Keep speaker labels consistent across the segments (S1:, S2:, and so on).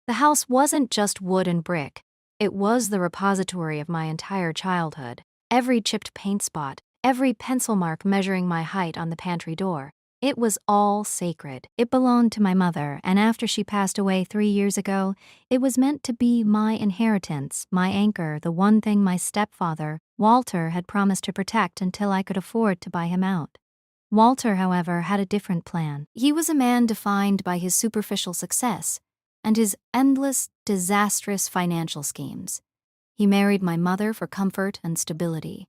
S1: The house wasn't just wood and brick. It was the repository of my entire childhood. Every chipped paint spot, every pencil mark measuring my height on the pantry door. It was all sacred. It belonged to my mother, and after she passed away 3 years ago, it was meant to be my inheritance, my anchor, the one thing my stepfather, Walter, had promised to protect until I could afford to buy him out. Walter, however, had a different plan. He was a man defined by his superficial success and his endless, disastrous financial schemes. He married my mother for comfort and stability,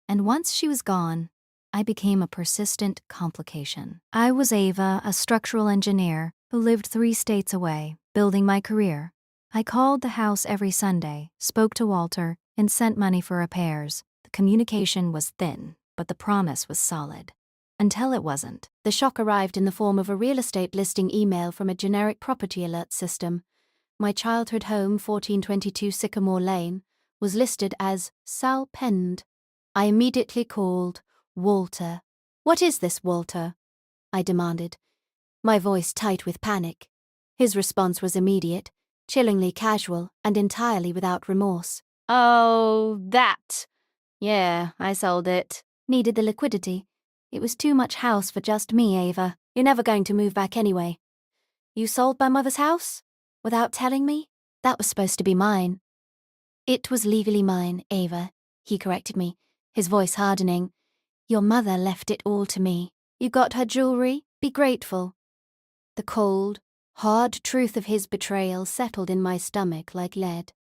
S1: and once she was gone, I became a persistent complication. I was Ava, a structural engineer who lived 3 states away, building my career. I called the house every Sunday, spoke to Walter, and sent money for repairs. The communication was thin, but the promise was solid. Until it wasn't. The shock arrived in the form of a real estate listing email from a generic property alert system. My childhood home, 1422 Sycamore Lane, was listed as Sal Penned. I immediately called Walter. "What is this, Walter?" I demanded, my voice tight with panic. His response was immediate, chillingly casual, and entirely without remorse. "Oh, that. Yeah, I sold it. Needed the liquidity. It was too much house for just me, Ava. You're never going to move back anyway." "You sold my mother's house? Without telling me? That was supposed to be mine." "It was legally mine, Ava," he corrected me, his voice hardening. "Your mother left it all to me. You got her jewelry? Be grateful." The cold, hard truth of his betrayal settled in my stomach like lead.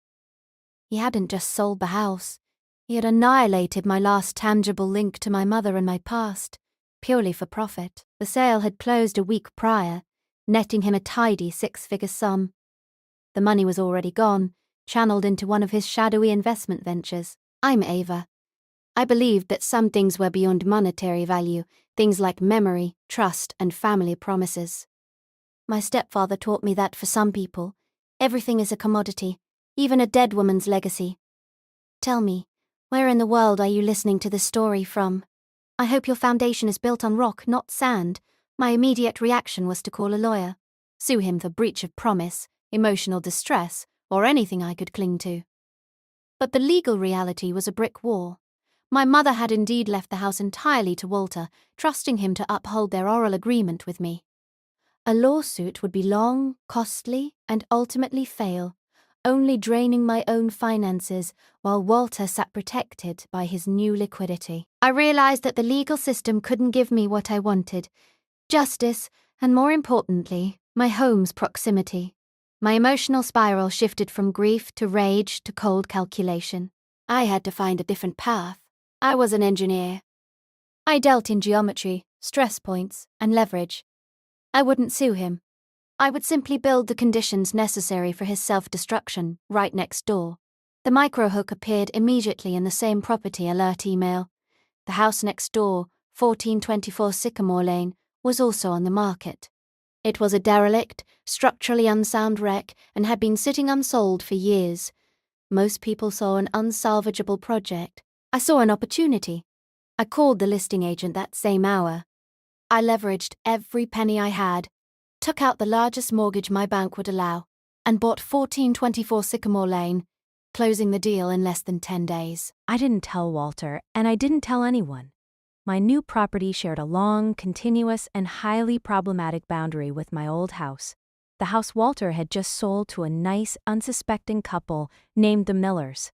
S1: He hadn't just sold the house. He had annihilated my last tangible link to my mother and my past, purely for profit. The sale had closed a week prior, netting him a tidy 6-figure sum. The money was already gone, channeled into one of his shadowy investment ventures. I'm Ava. I believed that some things were beyond monetary value, things like memory, trust, and family promises. My stepfather taught me that for some people, everything is a commodity, even a dead woman's legacy. Tell me, where in the world are you listening to this story from? I hope your foundation is built on rock, not sand. My immediate reaction was to call a lawyer, sue him for breach of promise, emotional distress, or anything I could cling to. But the legal reality was a brick wall. My mother had indeed left the house entirely to Walter, trusting him to uphold their oral agreement with me. A lawsuit would be long, costly, and ultimately fail, only draining my own finances while Walter sat protected by his new liquidity. I realized that the legal system couldn't give me what I wanted: justice, and more importantly, my home's proximity. My emotional spiral shifted from grief to rage to cold calculation. I had to find a different path. I was an engineer. I dealt in geometry, stress points, and leverage. I wouldn't sue him. I would simply build the conditions necessary for his self-destruction right next door. The microhook appeared immediately in the same property alert email. The house next door, 1424 Sycamore Lane, was also on the market. It was a derelict, structurally unsound wreck and had been sitting unsold for years. Most people saw an unsalvageable project. I saw an opportunity. I called the listing agent that same hour. I leveraged every penny I had, took out the largest mortgage my bank would allow, and bought 1424 Sycamore Lane, closing the deal in less than 10 days.
S2: I didn't tell Walter, and I didn't tell anyone. My new property shared a long, continuous, and highly problematic boundary with my old house. The house Walter had just sold to a nice, unsuspecting couple named the Millers.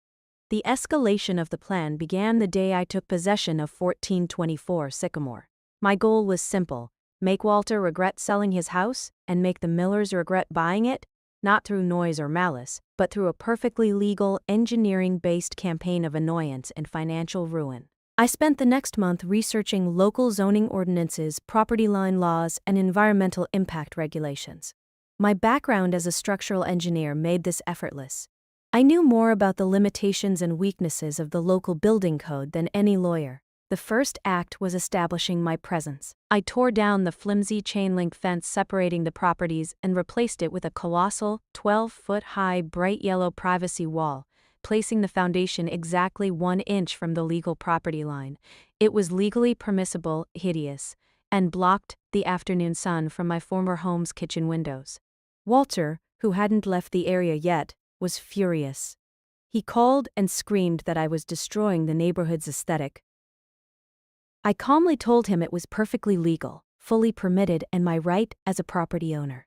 S2: The escalation of the plan began the day I took possession of 1424 Sycamore. My goal was simple: make Walter regret selling his house and make the Millers regret buying it, not through noise or malice, but through a perfectly legal, engineering-based campaign of annoyance and financial ruin. I spent the next month researching local zoning ordinances, property line laws, and environmental impact regulations. My background as a structural engineer made this effortless. I knew more about the limitations and weaknesses of the local building code than any lawyer. The first act was establishing my presence. I tore down the flimsy chain-link fence separating the properties and replaced it with a colossal, 12-foot-high, bright yellow privacy wall, placing the foundation exactly 1 inch from the legal property line. It was legally permissible, hideous, and blocked the afternoon sun from my former home's kitchen windows. Walter, who hadn't left the area yet, was furious. He called and screamed that I was destroying the neighborhood's aesthetic. I calmly told him it was perfectly legal, fully permitted, and my right as a property owner.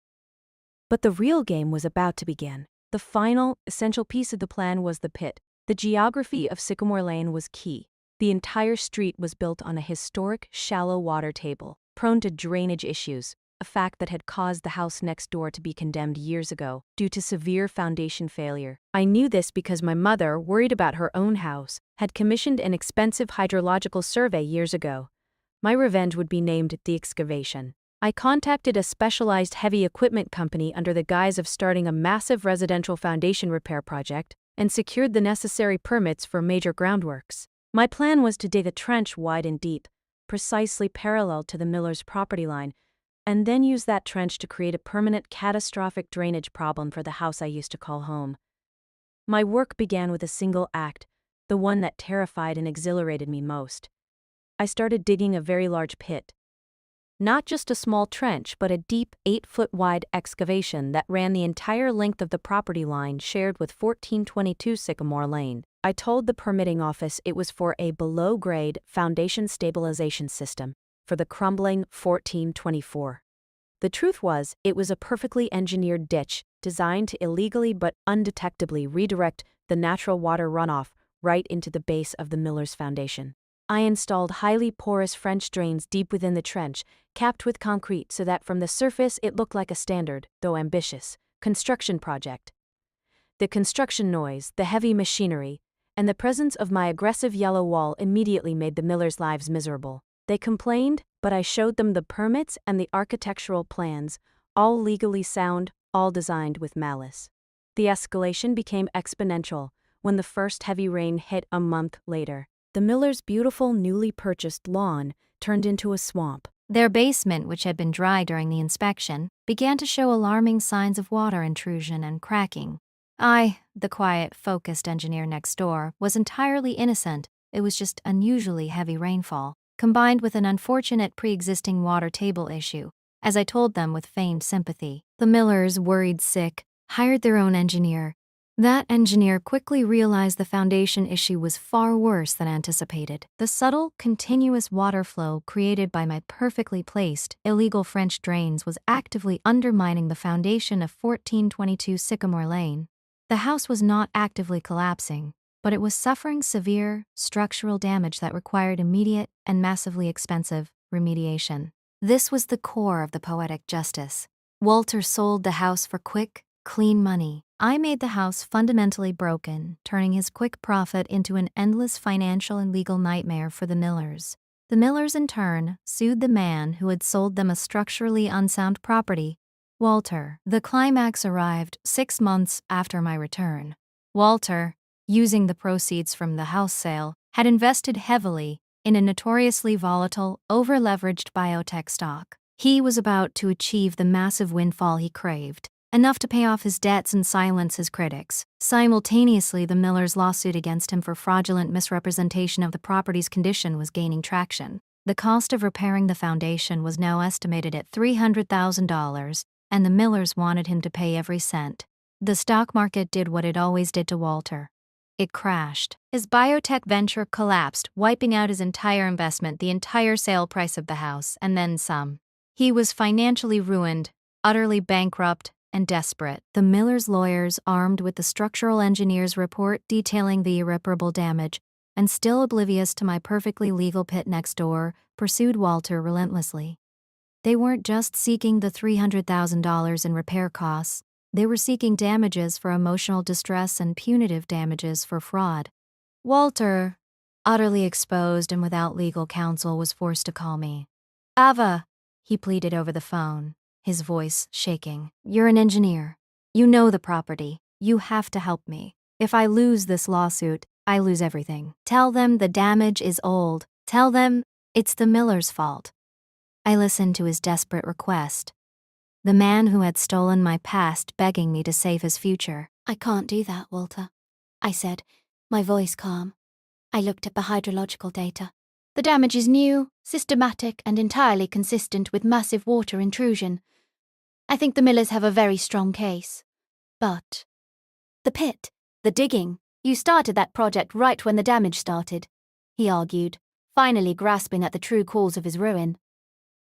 S2: But the real game was about to begin. The final, essential piece of the plan was the pit. The geography of Sycamore Lane was key. The entire street was built on a historic, shallow water table, prone to drainage issues, a fact that had caused the house next door to be condemned years ago due to severe foundation failure. I knew this because my mother, worried about her own house, had commissioned an expensive hydrological survey years ago. My revenge would be named the excavation. I contacted a specialized heavy equipment company under the guise of starting a massive residential foundation repair project and secured the necessary permits for major groundworks. My plan was to dig a trench wide and deep, precisely parallel to the Millers' property line, and then use that trench to create a permanent catastrophic drainage problem for the house I used to call home. My work began with a single act, the one that terrified and exhilarated me most. I started digging a very large pit. Not just a small trench, but a deep 8-foot-wide excavation that ran the entire length of the property line shared with 1422 Sycamore Lane. I told the permitting office it was for a below-grade foundation stabilization system for the crumbling 1424. The truth was, it was a perfectly engineered ditch designed to illegally but undetectably redirect the natural water runoff right into the base of the Millers' foundation. I installed highly porous French drains deep within the trench, capped with concrete so that from the surface it looked like a standard, though ambitious, construction project. The construction noise, the heavy machinery, and the presence of my aggressive yellow wall immediately made the Millers' lives miserable. They complained, but I showed them the permits and the architectural plans, all legally sound, all designed with malice. The escalation became exponential when the first heavy rain hit a month later. The Millers' beautiful newly purchased lawn turned into a swamp.
S1: Their basement, which had been dry during the inspection, began to show alarming signs of water intrusion and cracking. I, the quiet, focused engineer next door, was entirely innocent. It was just unusually heavy rainfall, combined with an unfortunate pre-existing water table issue. As I told them with feigned sympathy, the Millers, worried sick, hired their own engineer. That engineer quickly realized the foundation issue was far worse than anticipated. The subtle, continuous water flow created by my perfectly placed, illegal French drains was actively undermining the foundation of 1422 Sycamore Lane. The house was not actively collapsing, but it was suffering severe, structural damage that required immediate and massively expensive remediation. This was the core of the poetic justice. Walter sold the house for quick, clean money. I made the house fundamentally broken, turning his quick profit into an endless financial and legal nightmare for the Millers. The Millers, in turn, sued the man who had sold them a structurally unsound property, Walter. The climax arrived 6 months after my return. Walter, using the proceeds from the house sale, had invested heavily in a notoriously volatile, over-leveraged biotech stock. He was about to achieve the massive windfall he craved, enough to pay off his debts and silence his critics. Simultaneously, the Millers' lawsuit against him for fraudulent misrepresentation of the property's condition was gaining traction. The cost of repairing the foundation was now estimated at $300,000, and the Millers wanted him to pay every cent. The stock market did what it always did to Walter. It crashed. His biotech venture collapsed, wiping out his entire investment, the entire sale price of the house, and then some. He was financially ruined, utterly bankrupt, and desperate. The Millers' lawyers, armed with the structural engineer's report detailing the irreparable damage, and still oblivious to my perfectly legal pit next door, pursued Walter relentlessly. They weren't just seeking the $300,000 in repair costs, they were seeking damages for emotional distress and punitive damages for fraud. Walter, utterly exposed and without legal counsel, was forced to call me. "Ava," he pleaded over the phone, his voice shaking. "You're an engineer. You know the property. You have to help me. If I lose this lawsuit, I lose everything. Tell them the damage is old. Tell them it's the Millers' fault." I listened to his desperate request. The man who had stolen my past begging me to save his future.
S3: "I can't do that, Walter," I said, my voice calm. I looked at the hydrological data. The damage is new, systematic, and entirely consistent with massive water intrusion. I think the Millers have a very strong case. But the pit, the digging, you started that project right when the damage started, he argued, finally grasping at the true cause of his ruin.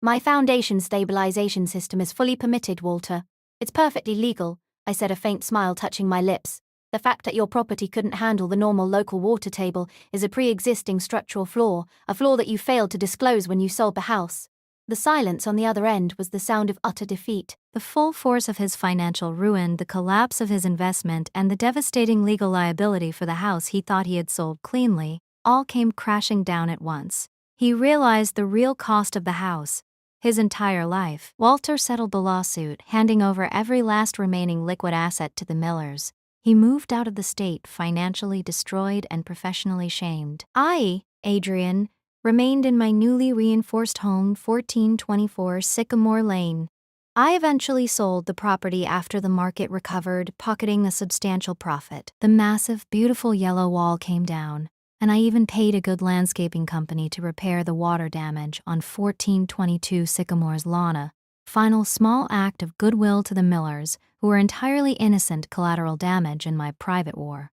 S3: My foundation stabilization system is fully permitted, Walter. It's perfectly legal, I said, a faint smile touching my lips. The fact that your property couldn't handle the normal local water table is a pre-existing structural flaw, a flaw that you failed to disclose when you sold the house. The silence on the other end was the sound of utter defeat.
S1: The full force of his financial ruin, the collapse of his investment, and the devastating legal liability for the house he thought he had sold cleanly, all came crashing down at once. He realized the real cost of the house. His entire life. Walter settled the lawsuit, handing over every last remaining liquid asset to the Millers. He moved out of the state, financially destroyed and professionally shamed. I, Adrian, remained in my newly reinforced home, 1424 Sycamore Lane. I eventually sold the property after the market recovered, pocketing a substantial profit. The massive, beautiful yellow wall came down, and I even paid a good landscaping company to repair the water damage on 1422 Sycamore's lawn. Final small act of goodwill to the Millers, who were entirely innocent collateral damage in my private war.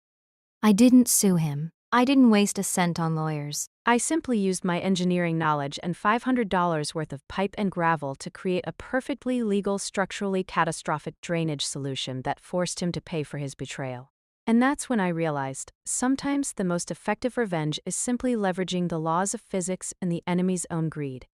S1: I didn't sue him. I didn't waste a cent on lawyers.
S2: I simply used my engineering knowledge and $500 worth of pipe and gravel to create a perfectly legal, structurally catastrophic drainage solution that forced him to pay for his betrayal. And that's when I realized, sometimes the most effective revenge is simply leveraging the laws of physics and the enemy's own greed.